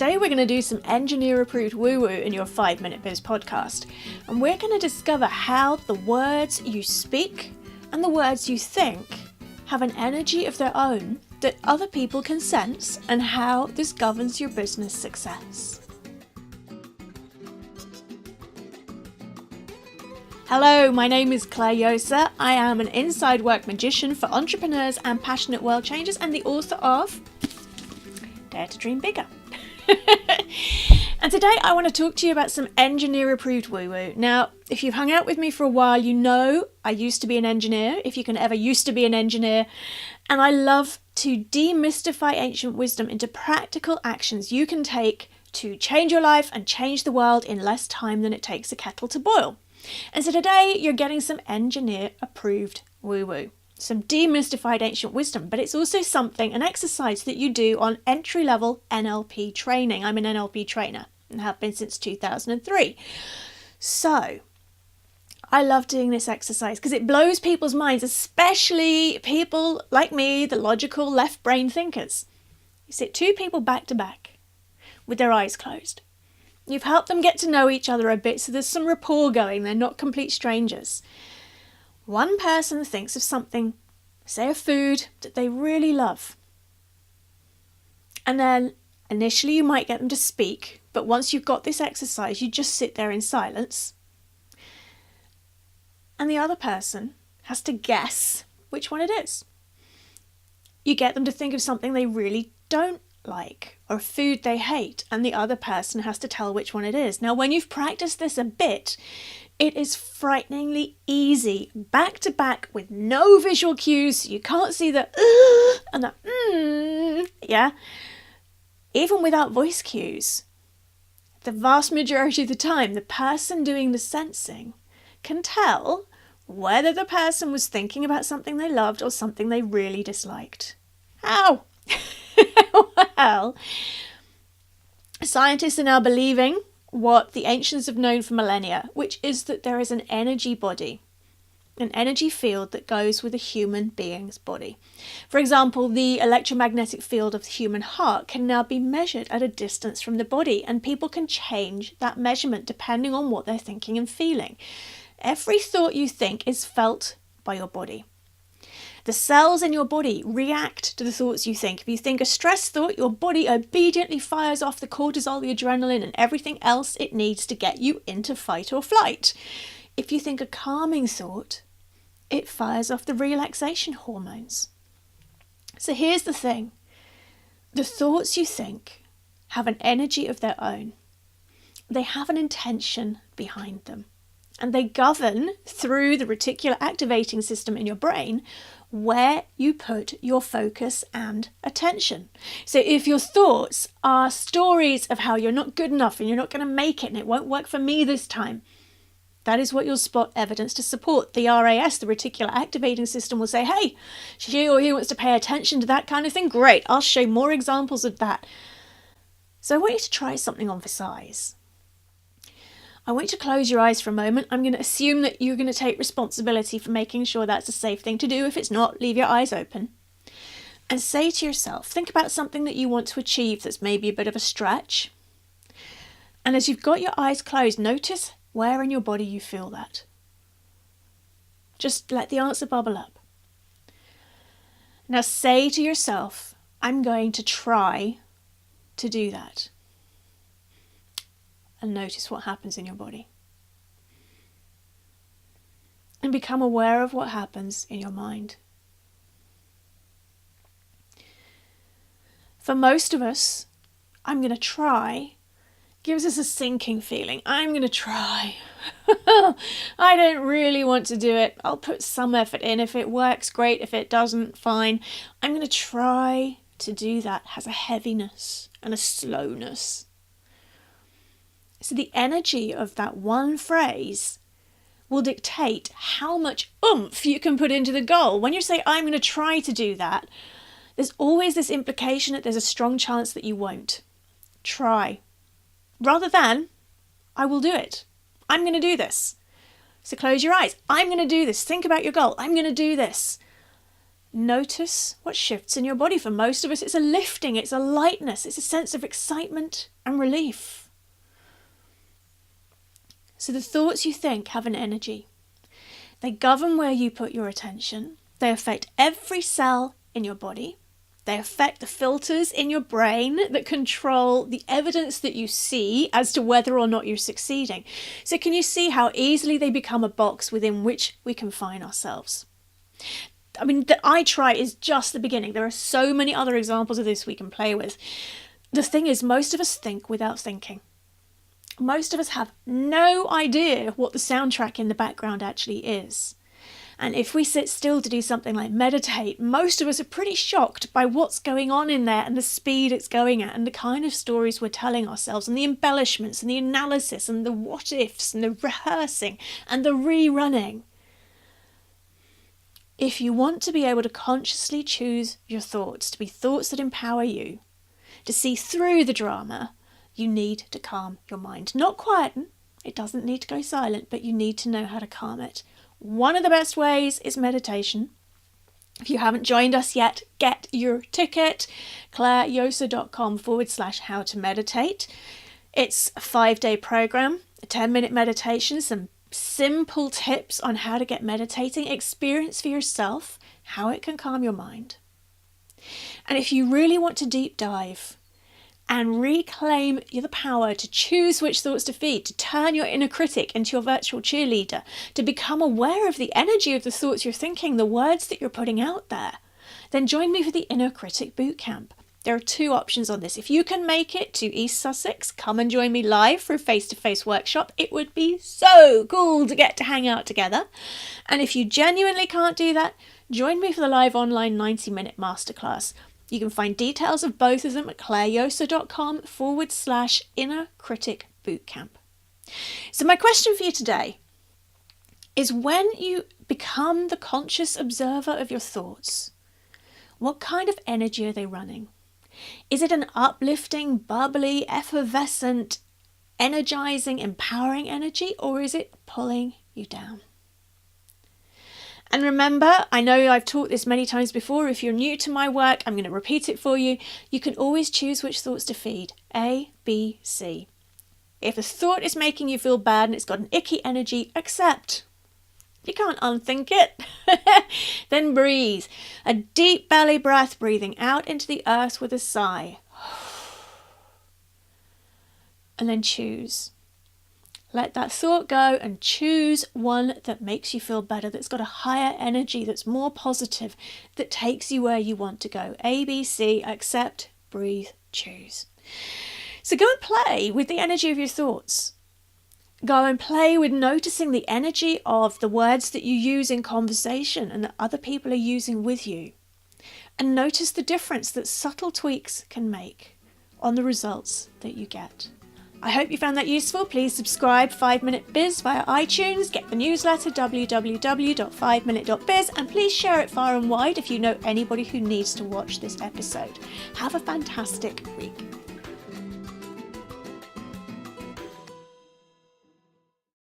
Today we're going to do some engineer-approved woo-woo in your 5-Minute.biz podcast. And we're going to discover how the words you speak and the words you think have an energy of their own that other people can sense, and how this governs your business success. Hello, my name is Claire Yosa. I am an inside work magician for entrepreneurs and passionate world changers, and the author of Dare to Dream Bigger. And today I want to talk to you about some engineer-approved woo-woo. Now, if you've hung out with me for a while, you know I used to be an engineer, if you can ever used to be an engineer, and I love to demystify ancient wisdom into practical actions you can take to change your life and change the world in less time than it takes a kettle to boil. And so today you're getting some engineer-approved woo-woo. Some demystified ancient wisdom, but it's also an exercise that you do on entry-level NLP training. I'm an NLP trainer and have been since 2003. So I love doing this exercise because it blows people's minds, especially people like me, the logical left brain thinkers. You sit two people back to back with their eyes closed. You've helped them get to know each other a bit, so there's some rapport going. They're not complete strangers. One person thinks of something, say a food, that they really love. And then initially you might get them to speak, but once you've got this exercise, you just sit there in silence. And the other person has to guess which one it is. You get them to think of something they really don't like, or a food they hate, and the other person has to tell which one it is. Now, when you've practiced this a bit, it is frighteningly easy, back to back with no visual cues. You can't see the and the yeah. Even without voice cues, the vast majority of the time, the person doing the sensing can tell whether the person was thinking about something they loved or something they really disliked. How? Well, scientists are now believing what the ancients have known for millennia, which is that there is an energy body, an energy field that goes with a human being's body. For example, the electromagnetic field of the human heart can now be measured at a distance from the body, and people can change that measurement depending on what they're thinking and feeling. Every thought you think is felt by your body. The cells in your body react to the thoughts you think. If you think a stress thought, your body obediently fires off the cortisol, the adrenaline, and everything else it needs to get you into fight or flight. If you think a calming thought, it fires off the relaxation hormones. So here's the thing. The thoughts you think have an energy of their own. They have an intention behind them. And they govern, through the reticular activating system in your brain, where you put your focus and attention. So if your thoughts are stories of how you're not good enough and you're not going to make it and it won't work for me this time, that is what you'll spot evidence to support. The RAS, the reticular activating system, will say, hey, she or he wants to pay attention to that kind of thing. Great, I'll show more examples of that. So I want you to try something on for size. I want you to close your eyes for a moment. I'm going to assume that you're going to take responsibility for making sure that's a safe thing to do. If it's not, leave your eyes open. And say to yourself, think about something that you want to achieve that's maybe a bit of a stretch. And as you've got your eyes closed, notice where in your body you feel that. Just let the answer bubble up. Now say to yourself, I'm going to try to do that. And notice what happens in your body. And become aware of what happens in your mind. For most of us, I'm going to try gives us a sinking feeling. I'm going to try. I don't really want to do it. I'll put some effort in. If it works, great. If it doesn't, fine. I'm going to try to do that. It has a heaviness and a slowness. So the energy of that one phrase will dictate how much oomph you can put into the goal. When you say, I'm going to try to do that, there's always this implication that there's a strong chance that you won't. Try. Rather than, I will do it. I'm going to do this. So close your eyes. I'm going to do this. Think about your goal. I'm going to do this. Notice what shifts in your body. For most of us, it's a lifting, it's a lightness, it's a sense of excitement and relief. So the thoughts you think have an energy. They govern where you put your attention. They affect every cell in your body. They affect the filters in your brain that control the evidence that you see as to whether or not you're succeeding. So can you see how easily they become a box within which we confine ourselves? I mean, the I try is just the beginning. There are so many other examples of this we can play with. The thing is, most of us think without thinking. Most of us have no idea what the soundtrack in the background actually is. And if we sit still to do something like meditate, most of us are pretty shocked by what's going on in there and the speed it's going at and the kind of stories we're telling ourselves and the embellishments and the analysis and the what ifs and the rehearsing and the rerunning. If you want to be able to consciously choose your thoughts, to be thoughts that empower you, to see through the drama, you need to calm your mind. Not quieten, it doesn't need to go silent, but you need to know how to calm it. One of the best ways is meditation. If you haven't joined us yet, get your ticket, clairejosa.com/how to meditate. It's a 5-day program, a 10-minute meditation, some simple tips on how to get meditating, experience for yourself how it can calm your mind. And if you really want to deep dive and reclaim the power to choose which thoughts to feed, to turn your inner critic into your virtual cheerleader, to become aware of the energy of the thoughts you're thinking, the words that you're putting out there, then join me for the Inner Critic Bootcamp. There are 2 options on this. If you can make it to East Sussex, come and join me live for a face-to-face workshop. It would be so cool to get to hang out together. And if you genuinely can't do that, join me for the live online 90-minute masterclass. You can find details of both of them at clairejosa.com/inner critic bootcamp. So my question for you today is, when you become the conscious observer of your thoughts, what kind of energy are they running? Is it an uplifting, bubbly, effervescent, energizing, empowering energy, or is it pulling you down? And remember, I know I've taught this many times before. If you're new to my work, I'm going to repeat it for you. You can always choose which thoughts to feed. A, B, C. If a thought is making you feel bad and it's got an icky energy, accept. You can't unthink it. Then breathe. A deep belly breath, breathing out into the earth with a sigh. And then choose. Let that thought go and choose one that makes you feel better, that's got a higher energy, that's more positive, that takes you where you want to go. A, B, C, accept, breathe, choose. So go and play with the energy of your thoughts. Go and play with noticing the energy of the words that you use in conversation and that other people are using with you. And notice the difference that subtle tweaks can make on the results that you get. I hope you found that useful. Please subscribe 5Minute.biz via iTunes, get the newsletter www.5minute.biz, and please share it far and wide if you know anybody who needs to watch this episode. Have a fantastic week.